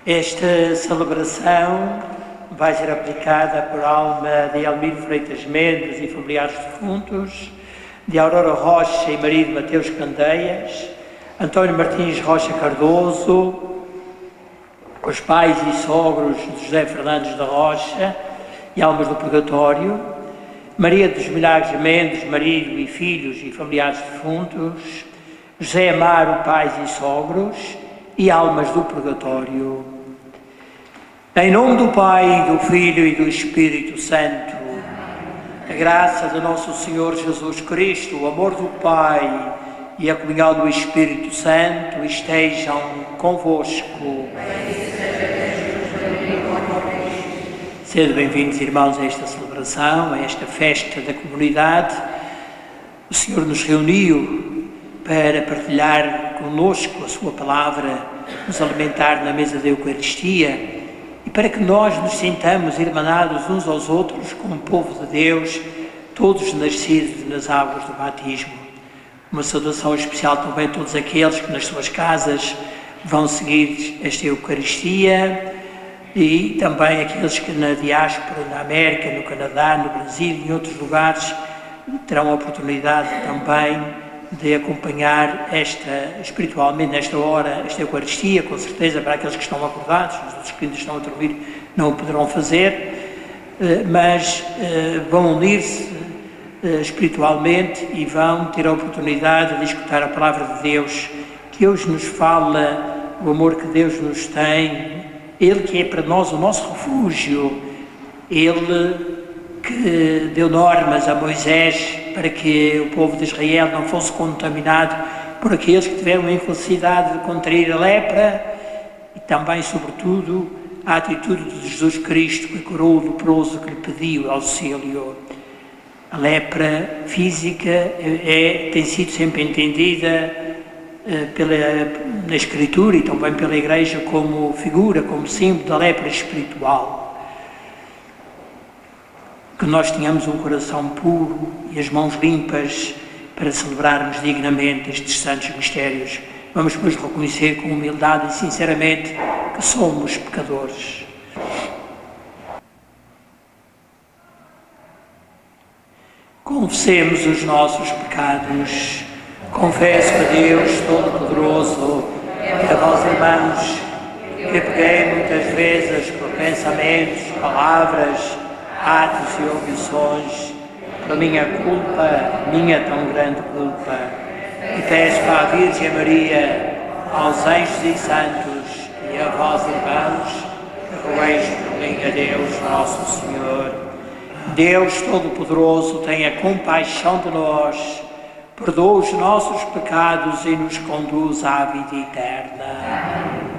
Esta celebração vai ser aplicada por alma de Elmiro Freitas Mendes e familiares defuntos, de Aurora Rocha e marido Mateus Candeias, António Martins Rocha Cardoso, os pais e sogros de José Fernandes da Rocha e almas do purgatório, Maria dos Milagres Mendes, marido e filhos e familiares defuntos, José Amaro, pais e sogros e almas do purgatório. Em nome do Pai, do Filho e do Espírito Santo, a graça de nosso Senhor Jesus Cristo, o amor do Pai e a comunhão do Espírito Santo estejam convosco. Sejam bem-vindos, irmãos, a esta celebração, a esta festa da comunidade. O Senhor nos reuniu para partilhar conosco a sua palavra, nos alimentar na mesa da Eucaristia, e para que nós nos sintamos irmanados uns aos outros como povo de Deus, todos nascidos nas águas do batismo. Uma saudação especial também a todos aqueles que nas suas casas vão seguir esta Eucaristia e também aqueles que na diáspora, na América, no Canadá, no Brasil e em outros lugares terão a oportunidade também de acompanhar espiritualmente nesta hora, esta Eucaristia, com certeza para aqueles que estão acordados, os outros que ainda estão a dormir não o poderão fazer, mas vão unir-se espiritualmente e vão ter a oportunidade de escutar a palavra de Deus, que hoje nos fala o amor que Deus nos tem, Ele que é para nós o nosso refúgio, Ele que deu normas a Moisés para que o povo de Israel não fosse contaminado por aqueles que tiveram a infelicidade de contrair a lepra, e também, sobretudo, a atitude de Jesus Cristo, que curou o leproso que lhe pediu auxílio. A lepra física tem sido sempre entendida na Escritura e também pela Igreja como figura, como símbolo da lepra espiritual. Que nós tenhamos um coração puro e as mãos limpas para celebrarmos dignamente estes santos mistérios. Vamos, pois, reconhecer com humildade e sinceramente que somos pecadores. Confessemos os nossos pecados. Confesso a Deus Todo-Poderoso e a vós, irmãos, que pequei muitas vezes por pensamentos, palavras, atos e omissões, pela minha culpa, minha tão grande culpa, e peço à Virgem Maria, aos anjos e santos, e a vós, irmãos, que rogueis por mim a Deus Nosso Senhor. Deus Todo-Poderoso, tenha compaixão de nós, perdoa os nossos pecados e nos conduz à vida eterna.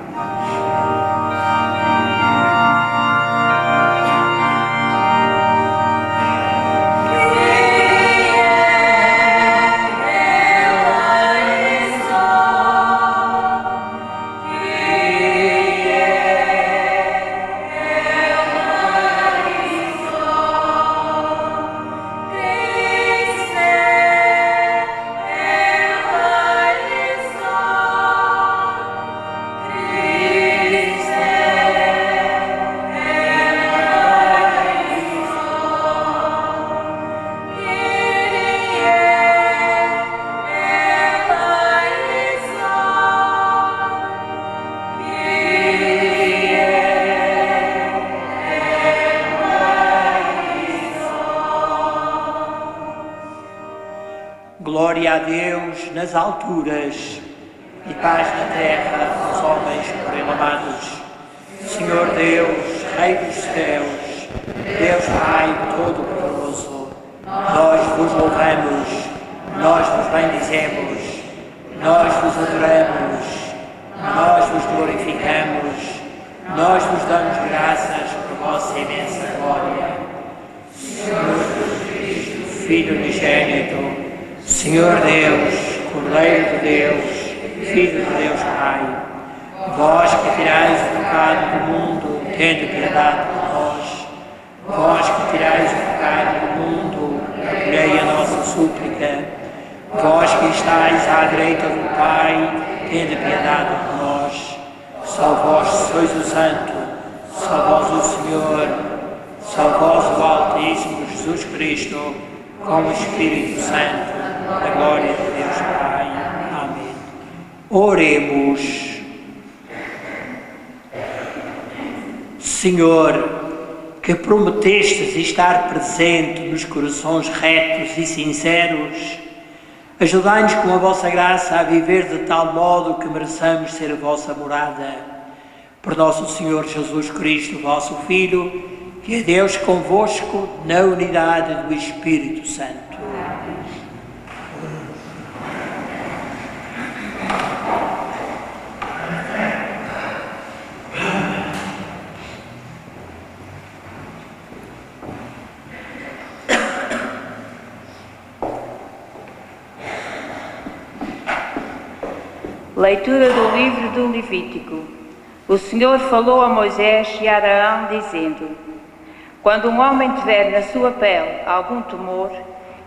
Glória a Deus nas alturas e paz na terra aos homens por Ele amados. Senhor Deus, Rei dos céus, Deus Pai Todo-Poderoso, nós vos louvamos, nós vos bendizemos, nós vos adoramos, nós vos glorificamos, nós vos damos graças por vossa imensa glória. Senhor Jesus Cristo, Filho unigênito, Senhor Deus, Cordeiro de Deus, Filho de Deus Pai, vós que tirais o pecado do mundo, tende piedade de nós. Vós que tirais o pecado do mundo, acolhei a nossa súplica. Vós que estáis à direita do Pai, tende piedade de nós. só vós sois o Santo, só vós o Senhor, só vós o Altíssimo Jesus Cristo, com o Espírito Santo, na glória de Deus Pai. Amém. Oremos. Senhor, que prometestes estar presente nos corações retos e sinceros, ajudai-nos com a vossa graça a viver de tal modo que mereçamos ser a vossa morada. Por nosso Senhor Jesus Cristo, vosso Filho, que é Deus convosco na unidade do Espírito Santo. Leitura do livro do Levítico. O Senhor falou a Moisés e a Arão, dizendo: Quando um homem tiver na sua pele algum tumor,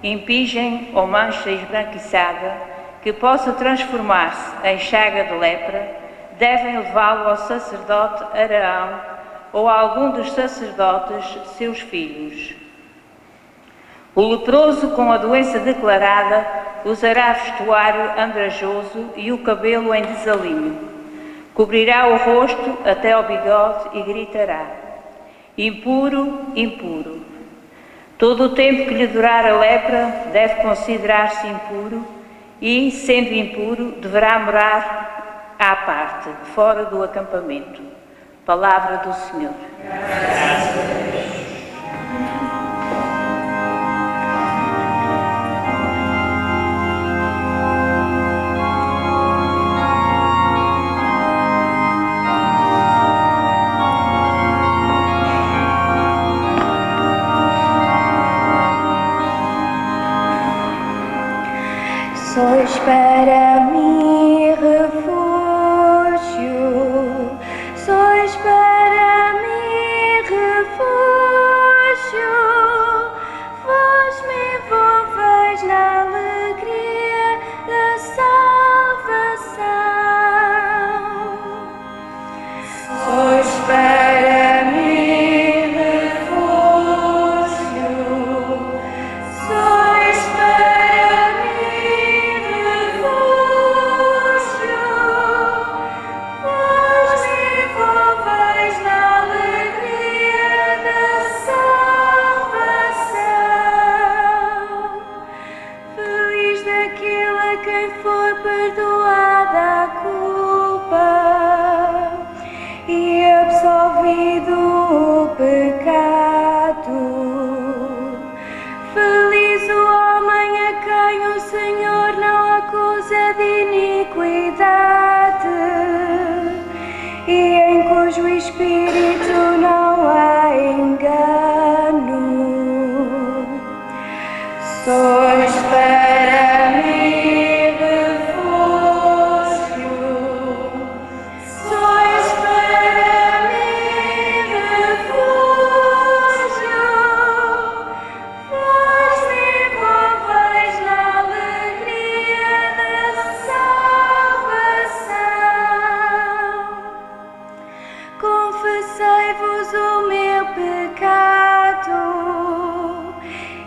impingem ou mancha esbranquiçada, que possa transformar-se em chaga de lepra, devem levá-lo ao sacerdote Arão ou a algum dos sacerdotes, seus filhos. O leproso com a doença declarada usará vestuário andrajoso e o cabelo em desalinho. Cobrirá o rosto até ao bigode e gritará: impuro, impuro. Todo o tempo que lhe durar a lepra deve considerar-se impuro e, sendo impuro, deverá morar à parte, fora do acampamento. Palavra do Senhor. Graças a Deus. Sois para mim refúgio, sois para mim refúgio, vós me envolveis na alegria da salvação. Sois para mim refúgio, sois para mim refúgio, vós me envolveis na alegria da salvação. Feliz daquele a quem foi perdoada a culpa e absolvido o pecado. Feliz o homem a quem o Senhor não acusa de iniquidade e em cujo espírito não há engano. Sois para mim refúgio, sois para mim refúgio, vós me envolveis na alegria da salvação. Confessei-vos o meu pecado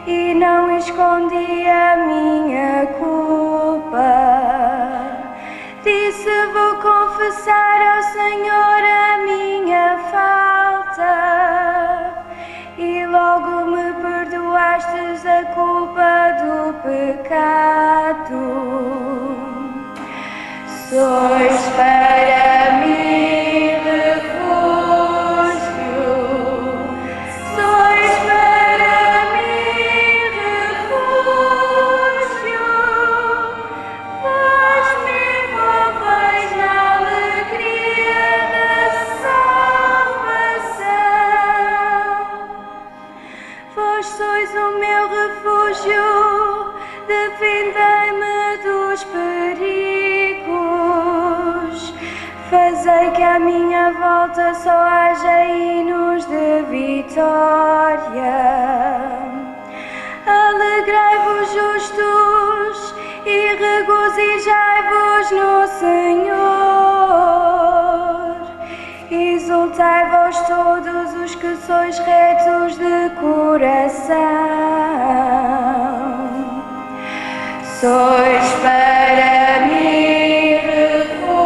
e não escondi a minha culpa. Disse: vou confessar ao Senhor a minha falta, e logo me perdoastes a culpa do pecado. Sois para mim refúgio, sois para mim refúgio, vós me envolveis na alegria da salvação. Vós sois o meu refúgio, defendei-me dos perigos. Fazei que à minha volta só haja hinos de vitória. Alegrai-vos justos e regozijai-vos no Senhor. que sois retos de coração. Sois para mim refúgio,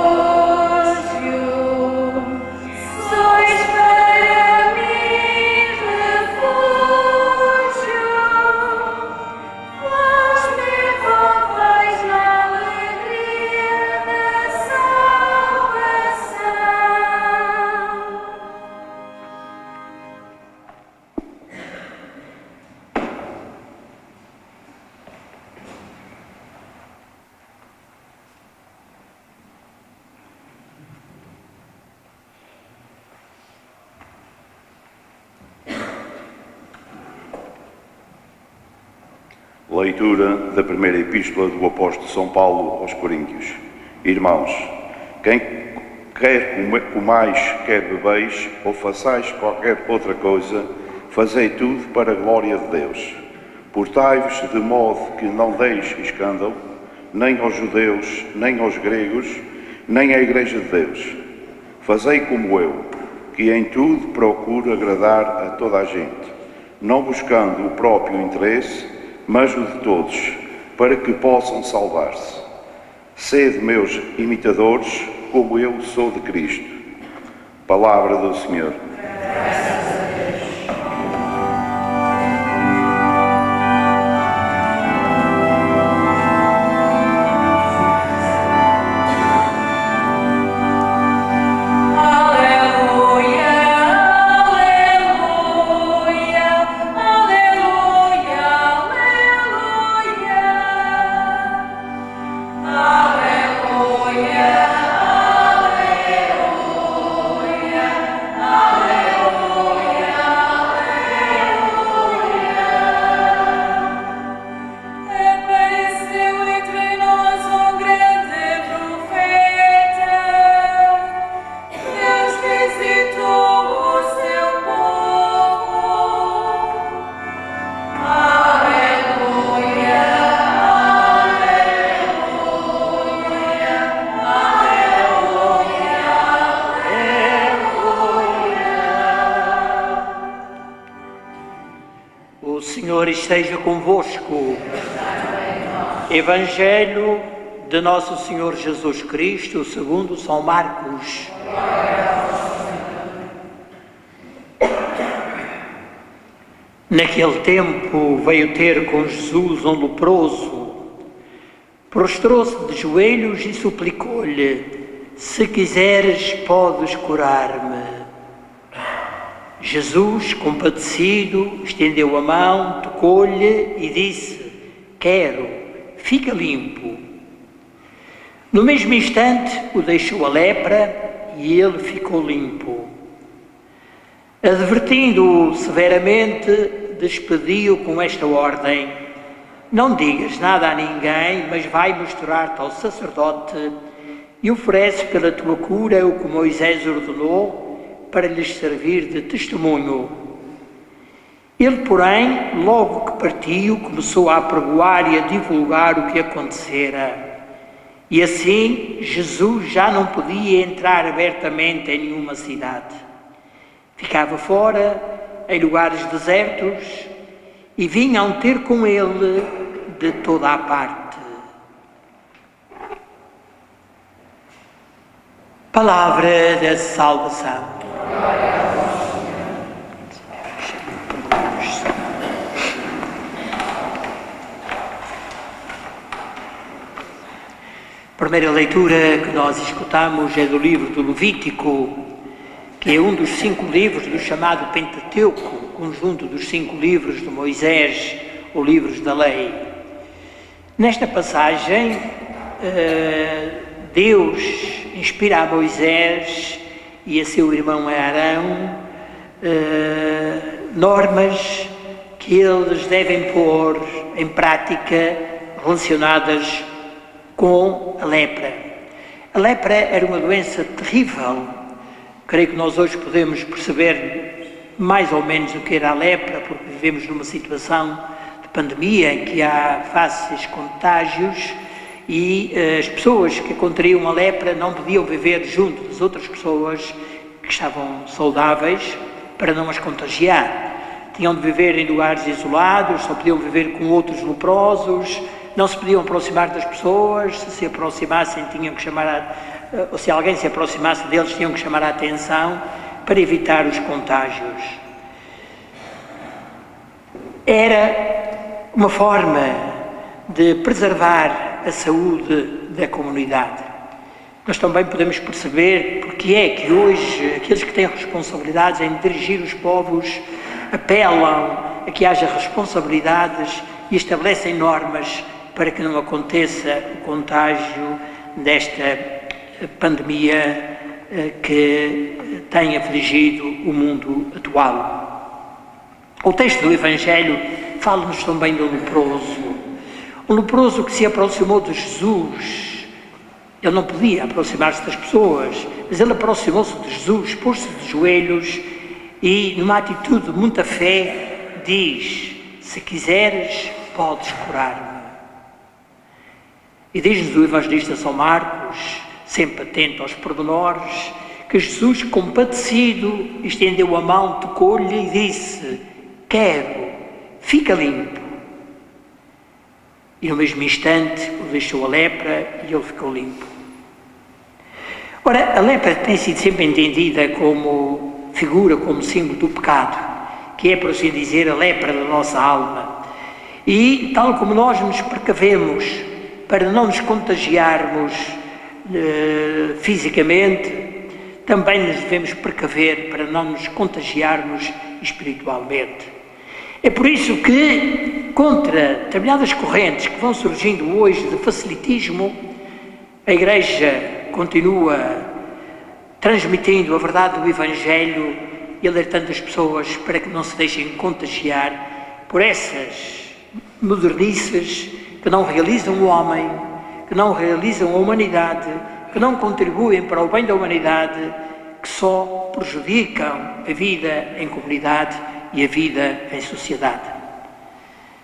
sois para mim refúgio, vós me envolveis na alegria da salvação. Leitura da primeira epístola do apóstolo São Paulo aos Coríntios. Irmãos, quer comais, quer bebeis, ou façais qualquer outra coisa, fazei tudo para a glória de Deus. Portai-vos de modo que não deis escândalo, nem aos judeus, nem aos gregos, nem à Igreja de Deus. Fazei como eu, que em tudo procuro agradar a toda a gente, não buscando o próprio interesse, mas o de todos, para que possam salvar-se. Sede meus imitadores, como eu sou de Cristo. Palavra do Senhor. O Senhor esteja convosco. Evangelho de Nosso Senhor Jesus Cristo, segundo São Marcos. Naquele tempo veio ter com Jesus um leproso, prostrou-se de joelhos e suplicou-lhe: se quiseres, podes curar-me. Jesus, compadecido, estendeu a mão, tocou-lhe e disse: quero, fica limpo. No mesmo instante o deixou a lepra e ele ficou limpo. Advertindo-o severamente, despediu com esta ordem: não digas nada a ninguém, mas vai mostrar-te ao sacerdote e oferece pela tua cura o que Moisés ordenou, para lhes servir de testemunho. Ele, porém, logo que partiu, começou a apregoar e a divulgar o que acontecera. E assim, Jesus já não podia entrar abertamente em nenhuma cidade. Ficava fora, em lugares desertos, e vinham ter com ele de toda a parte. Palavra da salvação. A primeira leitura que nós escutamos é do livro do Levítico, que é um dos 5 livros do chamado Pentateuco, conjunto dos 5 livros de Moisés, ou livros da lei. Nesta passagem, Deus inspira a Moisés e a seu irmão Arão normas que eles devem pôr em prática relacionadas com a lepra. A lepra era uma doença terrível. Creio que nós hoje podemos perceber mais ou menos o que era a lepra, porque vivemos numa situação de pandemia em que há fáceis contágios e as pessoas que contraíam a lepra não podiam viver junto das outras pessoas que estavam saudáveis para não as contagiar. Tinham de viver em lugares isolados, só podiam viver com outros leprosos, não se podiam aproximar das pessoas, se aproximassem tinham que chamar, ou se alguém se aproximasse deles tinham que chamar a atenção para evitar os contágios. Era uma forma de preservar a saúde da comunidade. Nós também podemos perceber porque é que hoje aqueles que têm responsabilidades em dirigir os povos apelam a que haja responsabilidades e estabelecem normas para que não aconteça o contágio desta pandemia que tem afligido o mundo atual. O texto do Evangelho fala-nos também do leproso. Um leproso que se aproximou de Jesus. Ele não podia aproximar-se das pessoas, mas ele aproximou-se de Jesus, pôs-se de joelhos e, numa atitude de muita fé, diz: se quiseres, podes curar-me. E diz-nos o evangelista São Marcos, sempre atento aos pormenores, que Jesus, compadecido, estendeu a mão, tocou-lhe e disse: quero, fica limpo. E no mesmo instante o deixou a lepra e ele ficou limpo. Ora, a lepra tem sido sempre entendida como figura, como símbolo do pecado, que é, por assim dizer, a lepra da nossa alma. E, tal como nós nos precavemos para não nos contagiarmos fisicamente, também nos devemos precaver para não nos contagiarmos espiritualmente. É por isso que, contra determinadas correntes que vão surgindo hoje de facilitismo, a Igreja continua transmitindo a verdade do Evangelho e alertando as pessoas para que não se deixem contagiar por essas modernices que não realizam o homem, que não realizam a humanidade, que não contribuem para o bem da humanidade, que só prejudicam a vida em comunidade e a vida em sociedade.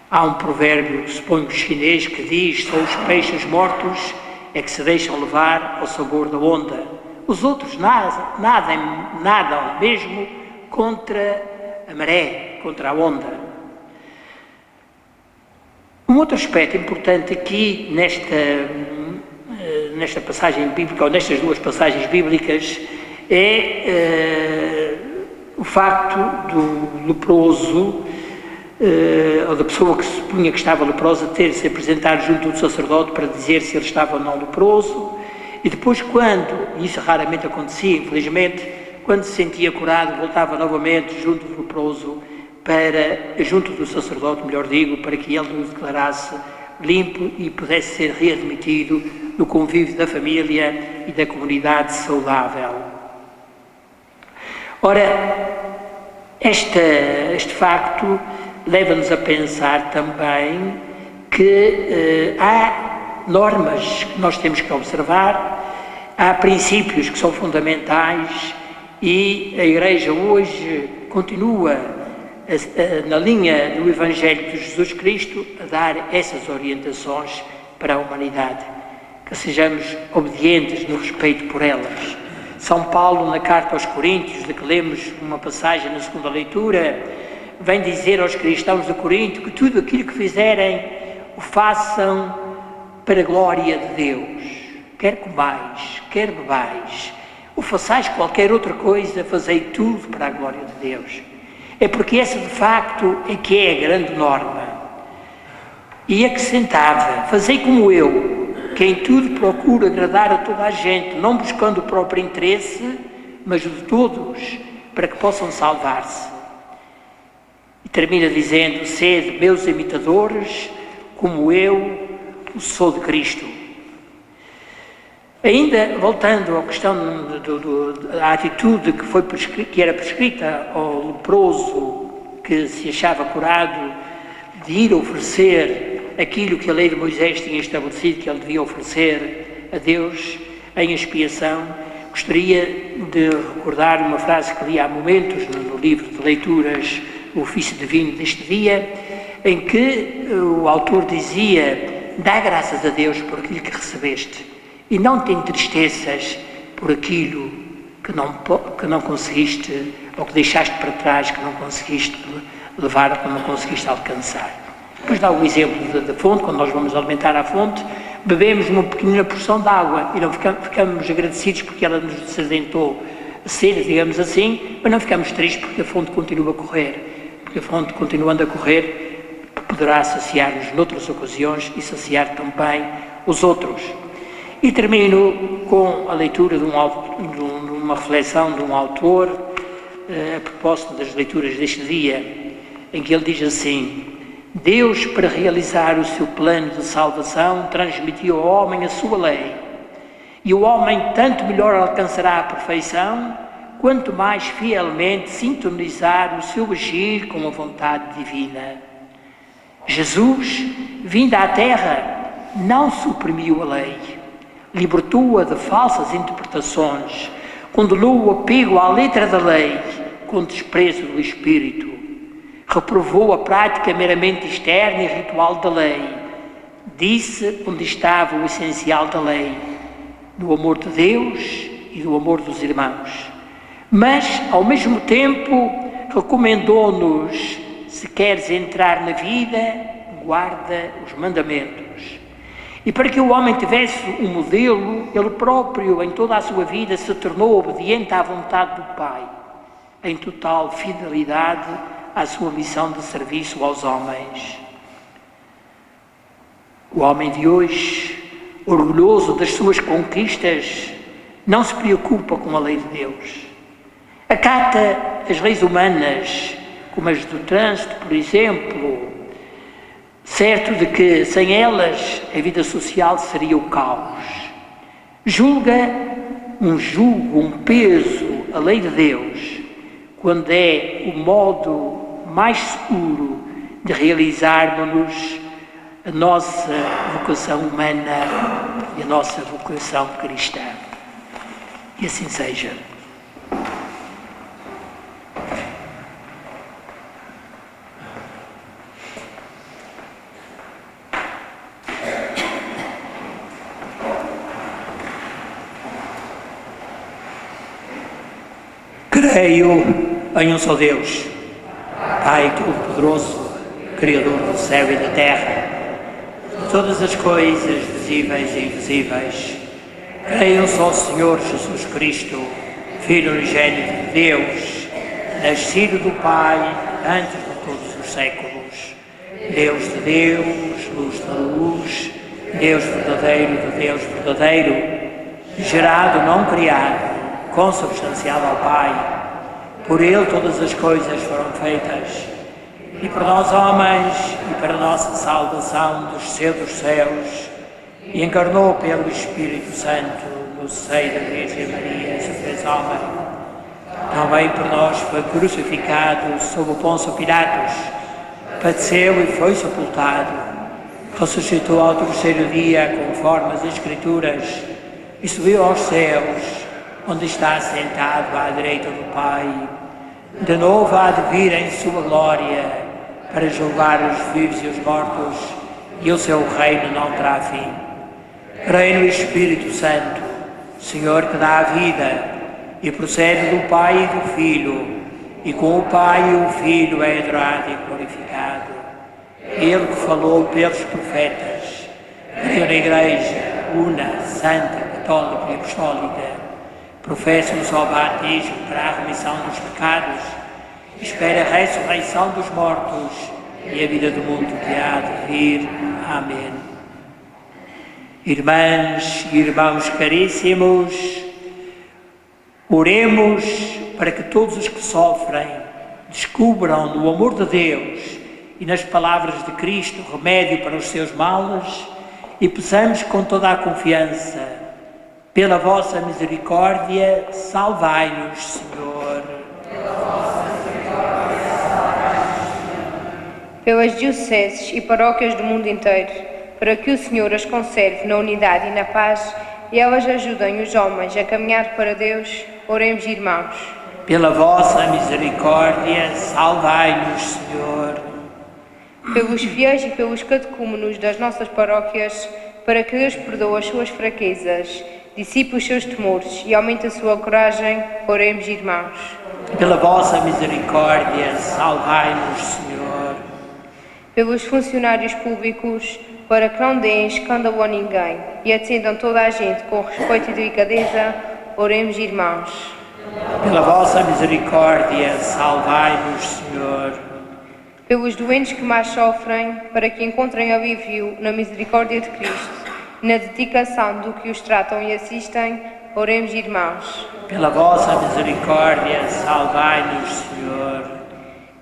Há um provérbio, suponho chinês, que diz: são os peixes mortos é que se deixam levar ao sabor da onda. Os outros nadam mesmo contra a maré, contra a onda. Um outro aspecto importante aqui nesta passagem bíblica, ou nestas duas passagens bíblicas, é o facto do leproso, ou da pessoa que se supunha que estava leprosa, ter de se apresentar junto do sacerdote para dizer se ele estava ou não leproso, e depois e isso raramente acontecia, infelizmente, quando se sentia curado, voltava novamente junto do leproso, junto do sacerdote, melhor digo, para que ele o declarasse limpo e pudesse ser readmitido no convívio da família e da comunidade saudável. Ora, este facto leva-nos a pensar também que há normas que nós temos que observar, há princípios que são fundamentais e a Igreja hoje continua na linha do Evangelho de Jesus Cristo a dar essas orientações para a humanidade, que sejamos obedientes no respeito por elas. São Paulo, na carta aos Coríntios, de que lemos uma passagem na segunda leitura, vem dizer aos cristãos de Corinto que tudo aquilo que fizerem o façam para a glória de Deus. Quer comais, quer bebais, ou façais qualquer outra coisa, fazei tudo para a glória de Deus. É porque essa de facto é que é a grande norma. E acrescentava: fazei como eu, que em tudo procuro agradar a toda a gente, não buscando o próprio interesse, mas o de todos, para que possam salvar-se. E termina dizendo: sede meus imitadores, como eu o sou de Cristo. Ainda voltando à questão da atitude que era prescrita ao leproso que se achava curado, de ir oferecer aquilo que a lei de Moisés tinha estabelecido que ele devia oferecer a Deus em expiação, gostaria de recordar uma frase que li há momentos no livro de leituras, o ofício divino deste dia, em que o autor dizia: dá graças a Deus por aquilo que recebeste e não te entristeças por aquilo que que não conseguiste, ou que deixaste para trás, que não conseguiste levar, que não conseguiste alcançar. Depois dá o exemplo da fonte, quando nós vamos alimentar a fonte, bebemos uma pequena porção de água e não ficamos agradecidos porque ela nos desadentou a sede, digamos assim, mas não ficamos tristes porque a fonte continua a correr, porque a fonte, continuando a correr, poderá saciar-nos noutras ocasiões e saciar também os outros. E termino com a leitura de uma reflexão de um autor a propósito das leituras deste dia, em que ele diz assim: Deus, para realizar o seu plano de salvação, transmitiu ao homem a sua lei. E o homem tanto melhor alcançará a perfeição, quanto mais fielmente sintonizar o seu agir com a vontade divina. Jesus, vindo à Terra, não suprimiu a lei, libertou-a de falsas interpretações, condenou o apego à letra da lei com desprezo do Espírito, reprovou a prática meramente externa e ritual da lei, disse onde estava o essencial da lei, do amor de Deus e do amor dos irmãos. Mas, ao mesmo tempo, recomendou-nos: se queres entrar na vida, guarda os mandamentos. E para que o homem tivesse um modelo, ele próprio, em toda a sua vida, se tornou obediente à vontade do Pai, em total fidelidade à sua missão de serviço aos homens. O homem de hoje, orgulhoso das suas conquistas, não se preocupa com a lei de Deus. Acata as leis humanas, como as do trânsito, por exemplo, certo de que sem elas a vida social seria o caos. Julga um peso, a lei de Deus, quando é o modo mais seguro de realizarmos a nossa vocação humana e a nossa vocação cristã. E assim seja. Creio em um só Deus, Pai Todo-Poderoso, Criador do céu e da terra, de todas as coisas visíveis e invisíveis. Creio em um só Senhor Jesus Cristo, Filho unigênito de Deus, nascido do Pai antes de todos os séculos, Deus de Deus, luz da luz, Deus verdadeiro de Deus verdadeiro, gerado, não criado, consubstanciado ao Pai. Por Ele todas as coisas foram feitas, e por nós homens, e para a nossa salvação desceu dos céus, e encarnou pelo Espírito Santo no seio da Virgem Maria, se fez homem. Também por nós foi crucificado sob o Pôncio Pilatos, padeceu e foi sepultado, ressuscitou ao terceiro dia, conforme as Escrituras, e subiu aos céus, onde está sentado à direita do Pai. De novo há de vir em sua glória para julgar os vivos e os mortos, e o seu reino não terá fim. Creio no Espírito Santo, Senhor que dá a vida, e procede do Pai e do Filho, e com o Pai e o Filho é adorado e glorificado. Ele que falou pelos profetas, creio na Igreja, una, santa, católica e apostólica, professa um só batismo para a remissão dos pecados, espera a ressurreição dos mortos e a vida do mundo que há de vir. Amém. Irmãs e irmãos caríssimos, oremos para que todos os que sofrem descubram no amor de Deus e nas palavras de Cristo remédio para os seus males, e peçamos com toda a confiança: pela vossa misericórdia, salvai-nos, Senhor. Pelas dioceses e paróquias do mundo inteiro, para que o Senhor as conserve na unidade e na paz, e elas ajudem os homens a caminhar para Deus, oremos, irmãos. Pela vossa misericórdia, salvai-nos, Senhor. Pelos fiéis e pelos catecúmenos das nossas paróquias, para que Deus perdoe as suas fraquezas dissipe os seus temores e aumente a sua coragem. Oremos, irmãos. Pela vossa misericórdia, salvai-nos, Senhor. Pelos funcionários públicos, para que não deem escândalo a ninguém e atendam toda a gente com respeito e delicadeza. Oremos, irmãos. Pela vossa misericórdia, salvai-nos, Senhor. Pelos doentes que mais sofrem, para que encontrem alívio na misericórdia de Cristo e na dedicação do que os tratam e assistem. Oremos, irmãos. Pela vossa misericórdia, salvai-nos, Senhor.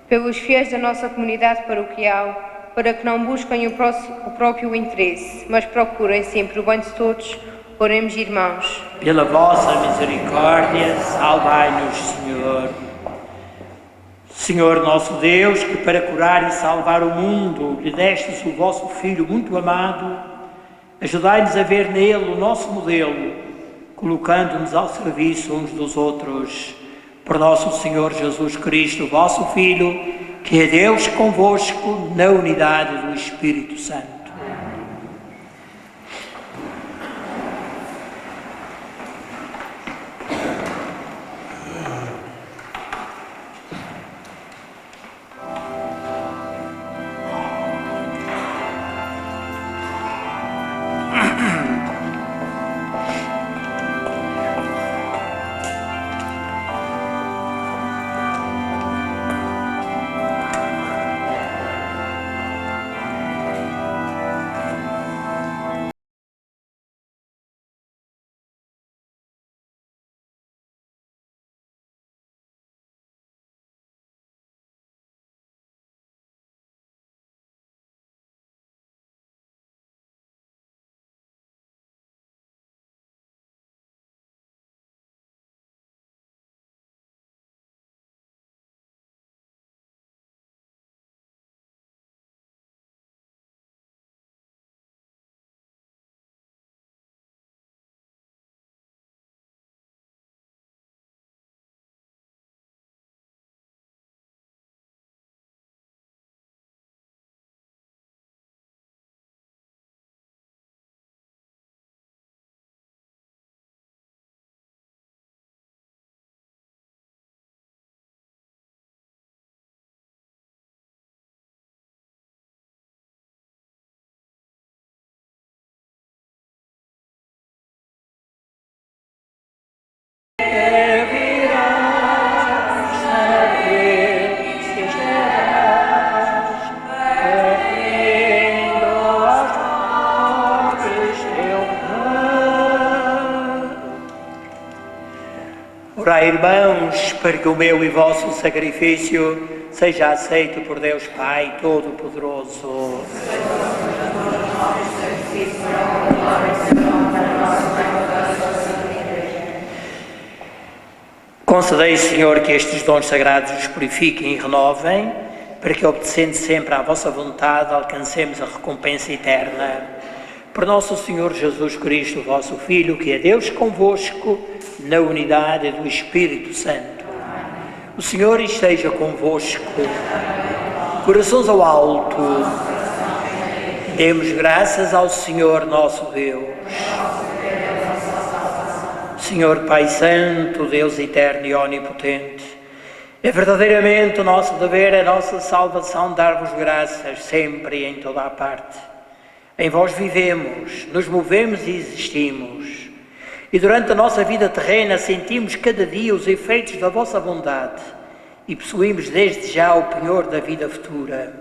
Pelos fiéis da nossa comunidade paroquial, para que não busquem o próprio interesse, mas procurem sempre o bem de todos. Oremos, irmãos. Pela vossa misericórdia, salvai-nos, Senhor. Senhor nosso Deus, que para curar e salvar o mundo lhe destes o vosso Filho muito amado, ajudai-nos a ver nele o nosso modelo, colocando-nos ao serviço uns dos outros. Por nosso Senhor Jesus Cristo, vosso Filho, que é Deus convosco na unidade do Espírito Santo. Orai, irmãos, para que o meu e vosso sacrifício seja aceito por Deus Pai Todo-Poderoso. Concedei, Senhor, que estes dons sagrados os purifiquem e renovem, para que, obedecendo sempre à vossa vontade, alcancemos a recompensa eterna. Por nosso Senhor Jesus Cristo, vosso Filho, que é Deus convosco, na unidade do Espírito Santo. O Senhor esteja convosco. Corações ao alto. Demos graças ao Senhor nosso Deus. Senhor Pai Santo, Deus eterno e onipotente, é verdadeiramente o nosso dever, a nossa salvação, dar-vos graças sempre e em toda a parte. Em vós vivemos, nos movemos e existimos. E durante a nossa vida terrena sentimos cada dia os efeitos da vossa bondade e possuímos desde já o penhor da vida futura.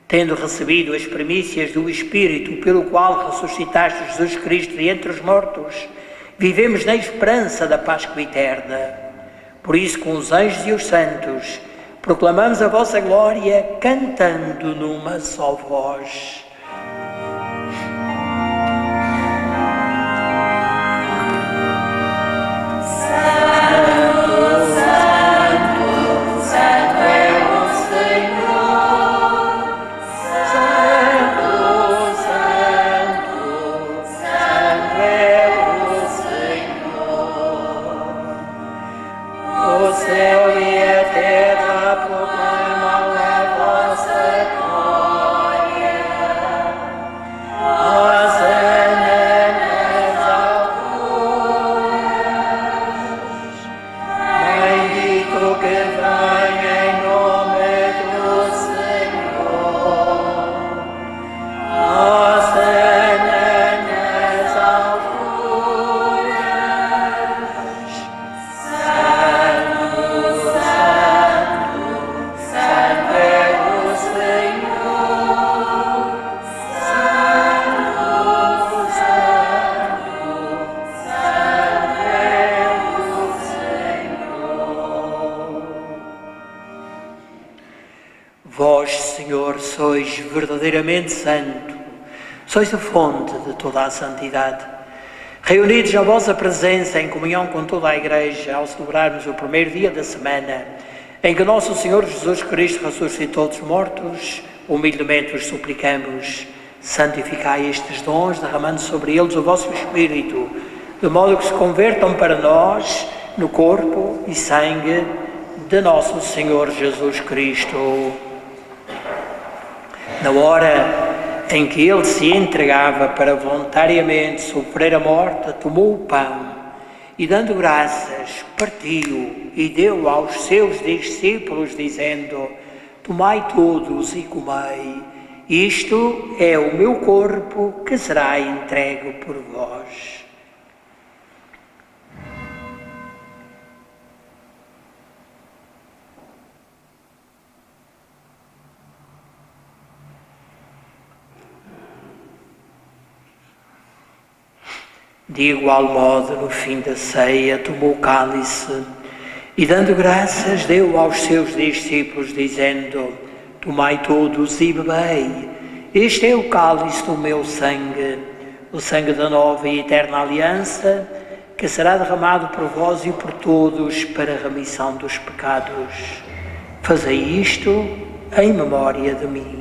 Tendo recebido as primícias do Espírito pelo qual ressuscitaste Jesus Cristo de entre os mortos, vivemos na esperança da Páscoa eterna. Por isso, com os anjos e os santos, proclamamos a vossa glória cantando numa só voz. que vem em nome do Senhor. Hosana nas alturas. Santo, Santo, Santo é o Senhor. Santo, Santo, Santo é o Senhor. Vós, Senhor, sois verdadeiramente santo, sois a fonte de toda a santidade. Reunidos na vossa presença, em comunhão com toda a Igreja, ao celebrarmos o primeiro dia da semana, em que nosso Senhor Jesus Cristo ressuscitou dos mortos, humildemente vos suplicamos, santificai estes dons, derramando sobre eles o vosso Espírito, de modo que se convertam para nós no corpo e sangue de nosso Senhor Jesus Cristo. Na hora em que ele se entregava para voluntariamente sofrer a morte, tomou o pão e, dando graças, partiu e deu aos seus discípulos, dizendo: tomai todos e comei, isto é o meu corpo que será entregue por vós. De igual modo, no fim da ceia, tomou o cálice e, dando graças, deu aos seus discípulos, dizendo: tomai todos e bebei, este é o cálice do meu sangue, o sangue da nova e eterna aliança, que será derramado por vós e por todos para a remissão dos pecados. Fazei isto em memória de mim.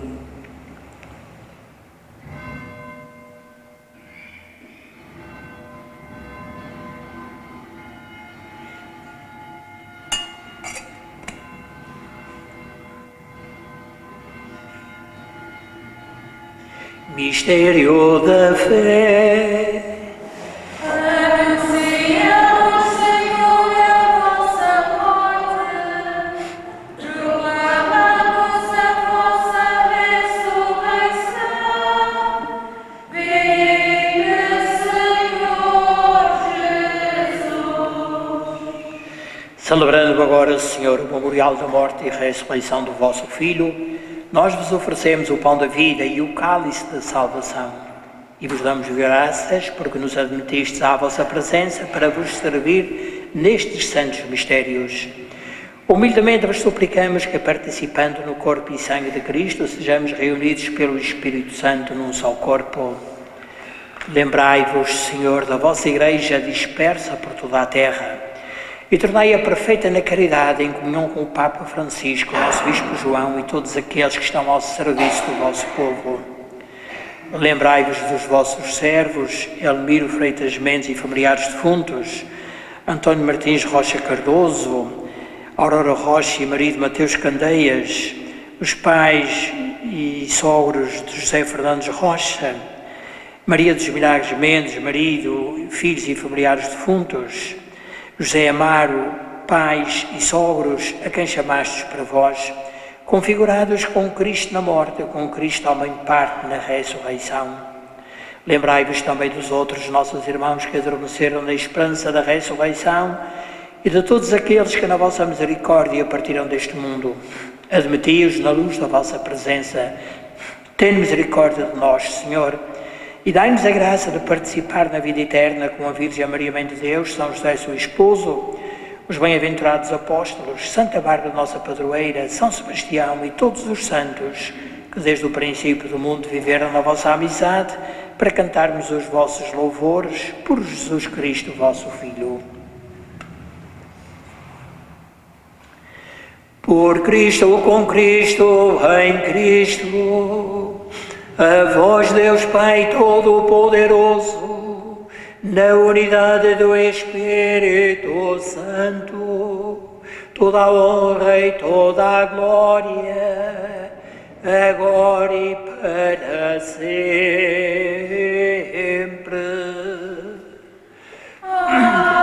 Mistério da fé. Anunciamos, Senhor, a vossa morte, proclamamos a vossa ressurreição. Venha, Senhor Jesus. Celebrando agora, Senhor, o memorial da morte e ressurreição do vosso Filho, nós vos oferecemos o pão da vida e o cálice da salvação e vos damos graças porque nos admitistes à vossa presença para vos servir nestes santos mistérios. Humildemente vos suplicamos que, participando no corpo e sangue de Cristo, sejamos reunidos pelo Espírito Santo num só corpo. Lembrai-vos, Senhor, da vossa Igreja dispersa por toda a terra e tornai-a perfeita na caridade, em comunhão com o Papa Francisco, o nosso Bispo João e todos aqueles que estão ao serviço do vosso povo. Lembrai-vos dos vossos servos, Elmiro Freitas Mendes e familiares defuntos, António Martins Rocha Cardoso, Aurora Rocha e marido Mateus Candeias, os pais e sogros de José Fernandes Rocha, Maria dos Milagres Mendes, marido, filhos e familiares defuntos, José Amaro, pais e sogros a quem chamastes para vós, configurados com Cristo na morte, com Cristo também parte na ressurreição. Lembrai-vos também dos outros nossos irmãos que adormeceram na esperança da ressurreição e de todos aqueles que na vossa misericórdia partiram deste mundo. Admiti-os na luz da vossa presença. Tende misericórdia de nós, Senhor, e dai-nos a graça de participar na vida eterna com a Virgem Maria, Mãe de Deus, São José, seu esposo, os bem-aventurados apóstolos, Santa Bárbara, nossa padroeira, São Sebastião e todos os santos que desde o princípio do mundo viveram na vossa amizade, para cantarmos os vossos louvores por Jesus Cristo, vosso Filho. Por Cristo, com Cristo, em Cristo, a vós, Deus Pai Todo-Poderoso, na unidade do Espírito Santo, toda a honra e toda a glória, agora e para sempre. Amém.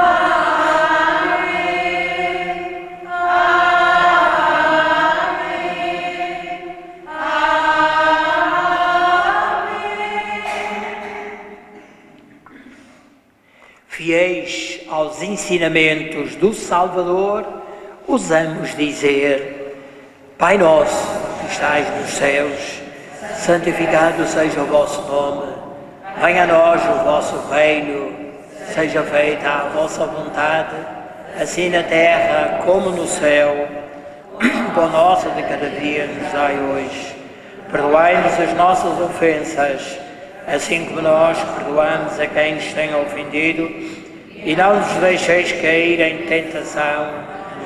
ensinamentos do Salvador, ousamos dizer: Pai nosso que estais nos céus, santificado seja o vosso nome, venha a nós o vosso reino, seja feita a vossa vontade, assim na terra como no céu. O pão nosso de cada dia nos dai hoje. Perdoai-nos as nossas ofensas, assim como nós perdoamos a quem nos tem ofendido, e não nos deixeis cair em tentação,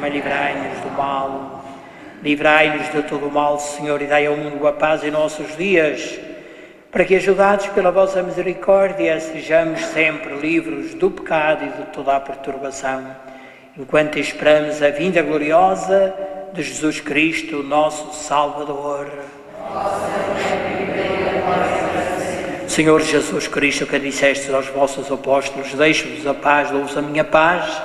mas livrai-nos do mal. Livrai-nos de todo o mal, Senhor, e dai ao mundo a paz em nossos dias, para que, ajudados pela vossa misericórdia, sejamos sempre livres do pecado e de toda a perturbação, enquanto esperamos a vinda gloriosa de Jesus Cristo, nosso Salvador. Senhor Jesus Cristo, que disseste aos vossos apóstolos: deixo-vos a paz, dou-vos a minha paz.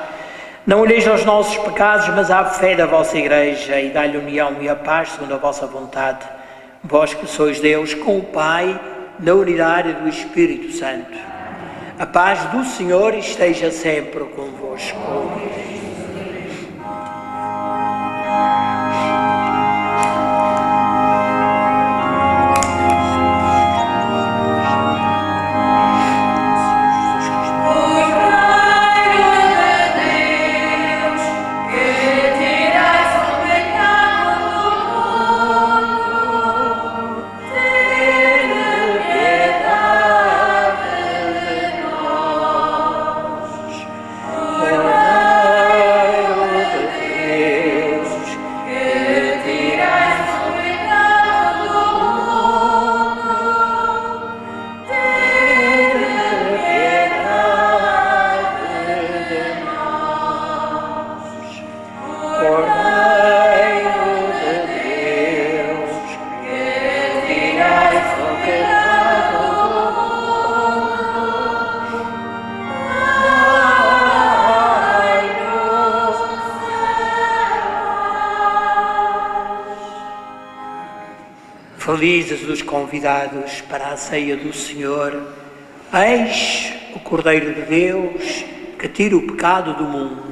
Não olheis aos nossos pecados, mas à fé da vossa Igreja, e dai-lhe união e a paz segundo a vossa vontade. Vós que sois Deus com o Pai, na unidade do Espírito Santo. A paz do Senhor esteja sempre convosco. Felizes os convidados para a ceia do Senhor. Eis o Cordeiro de Deus que tira o pecado do mundo.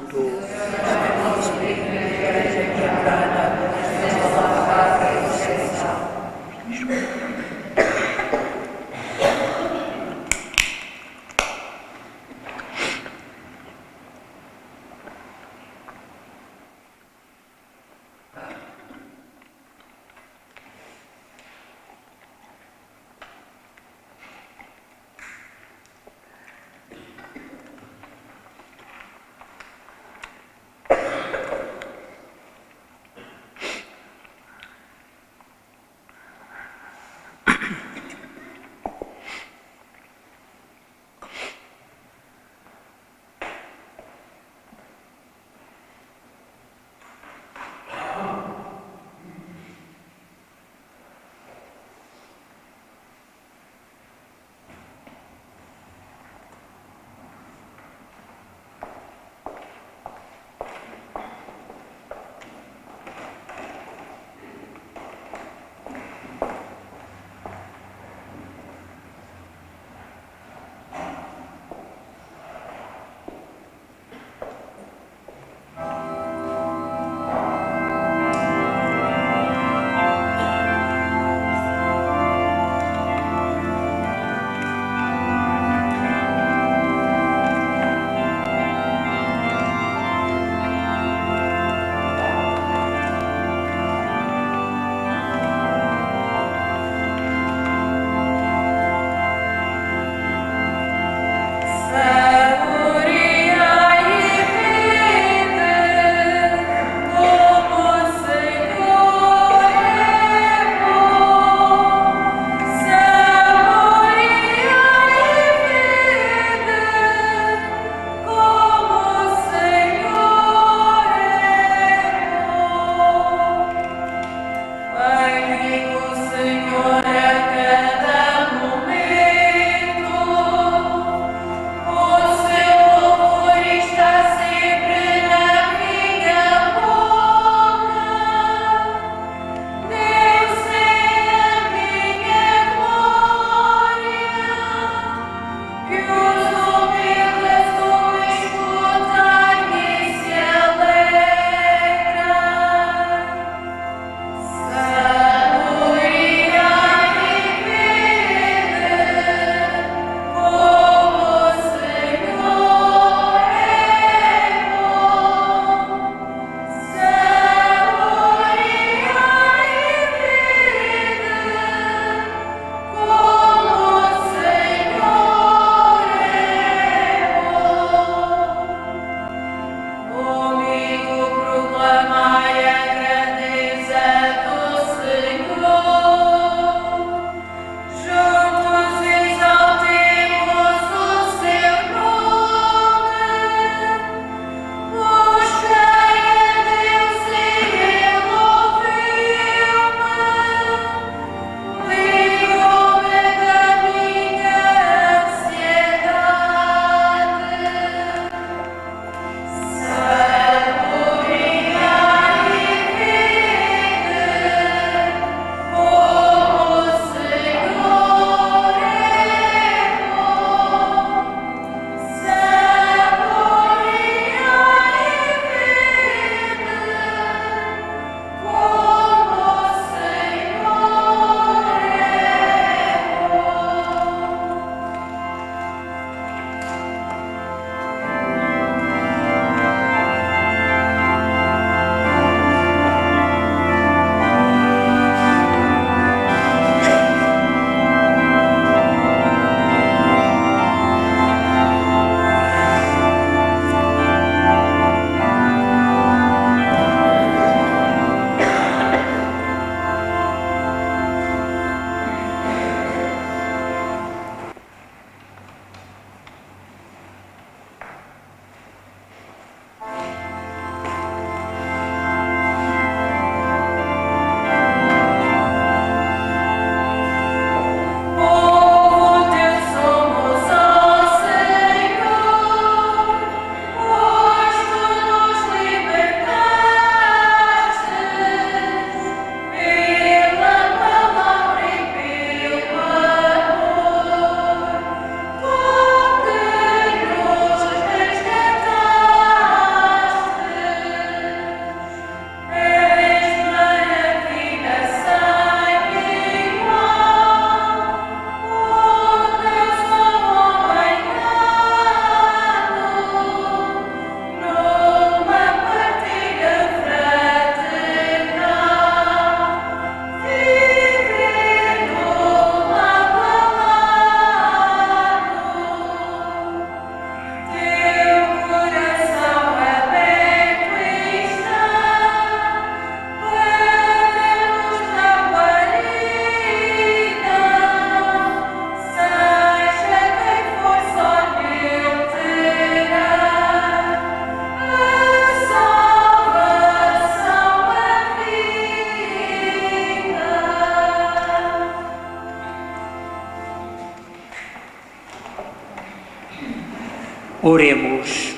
Oremos.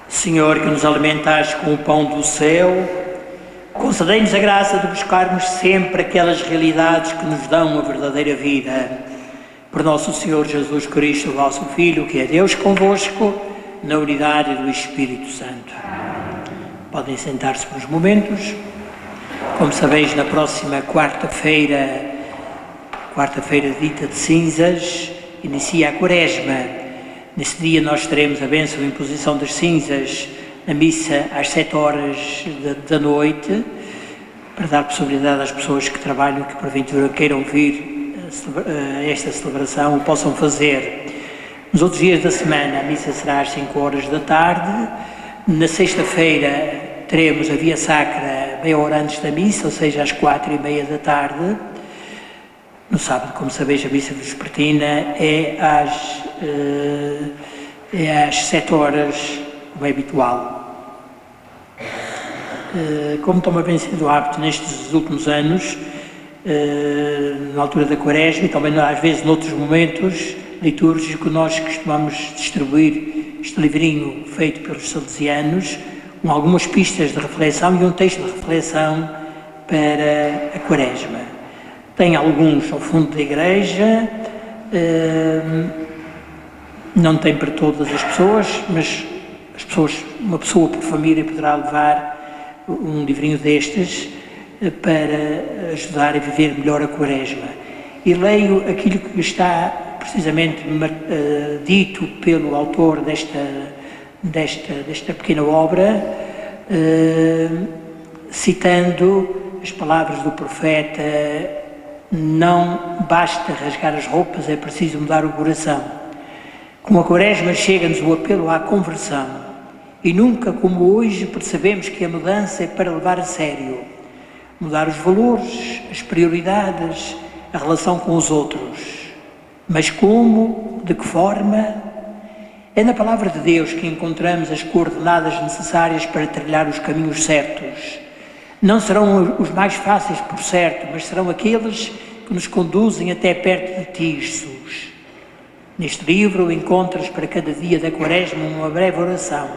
Senhor, que nos alimentaste com o pão do céu, concedei-nos a graça de buscarmos sempre aquelas realidades que nos dão a verdadeira vida. Por nosso Senhor Jesus Cristo, vosso Filho, que é Deus convosco, na unidade do Espírito Santo. Podem sentar-se por uns momentos. Como sabeis, na próxima quarta-feira dita de cinzas, inicia a Quaresma. Nesse dia nós teremos a bênção e imposição das cinzas na missa às 7 horas da noite, para dar possibilidade às pessoas que trabalham, que porventura queiram vir a esta celebração, o possam fazer. Nos outros dias da semana a missa será às 5 horas da tarde. Na sexta-feira teremos a Via Sacra meia hora antes da missa, ou seja, às 4:30 da tarde. No sábado, como sabeis, a missa vespertina é às 7 horas, como é habitual. Como toma bem sido o hábito nestes últimos anos, na altura da Quaresma e também às vezes noutros momentos litúrgicos, nós costumamos distribuir este livrinho feito pelos salesianos com algumas pistas de reflexão e um texto de reflexão para a Quaresma. Tem alguns ao fundo da igreja, não tem para todas as pessoas, mas uma pessoa por família poderá levar um livrinho destes para ajudar a viver melhor a Quaresma. E leio aquilo que está precisamente dito pelo autor desta pequena obra, citando as palavras do profeta: não basta rasgar as roupas, é preciso mudar o coração. Com a Quaresma chega-nos o apelo à conversão e nunca como hoje percebemos que a mudança é para levar a sério. Mudar os valores, as prioridades, a relação com os outros. Mas como? De que forma? É na Palavra de Deus que encontramos as coordenadas necessárias para trilhar os caminhos certos. Não serão os mais fáceis, por certo, mas serão aqueles que nos conduzem até perto de ti, Jesus. Neste livro encontras para cada dia da Quaresma uma breve oração.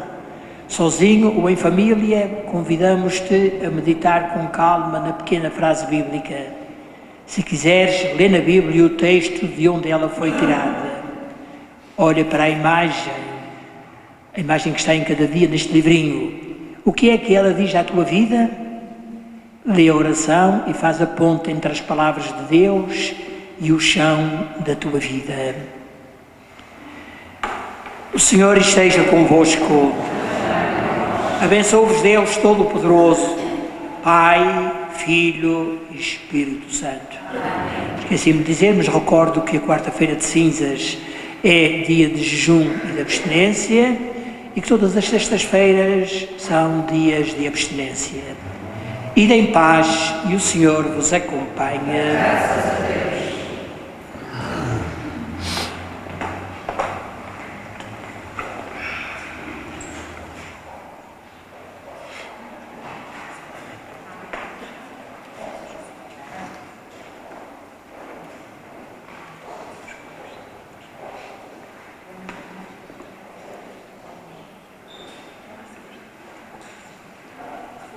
Sozinho ou em família, convidamos-te a meditar com calma na pequena frase bíblica. Se quiseres, lê na Bíblia o texto de onde ela foi tirada. Olha para a imagem que está em cada dia neste livrinho. O que é que ela diz à tua vida? Lê a oração e faz a ponte entre as palavras de Deus e o chão da tua vida. O Senhor esteja convosco. Abençoe-vos Deus Todo-Poderoso, Pai, Filho e Espírito Santo. Esqueci-me de dizer, mas recordo que a quarta-feira de cinzas é dia de jejum e de abstinência e que todas as sextas-feiras são dias de abstinência. Ide em paz e o Senhor vos acompanha.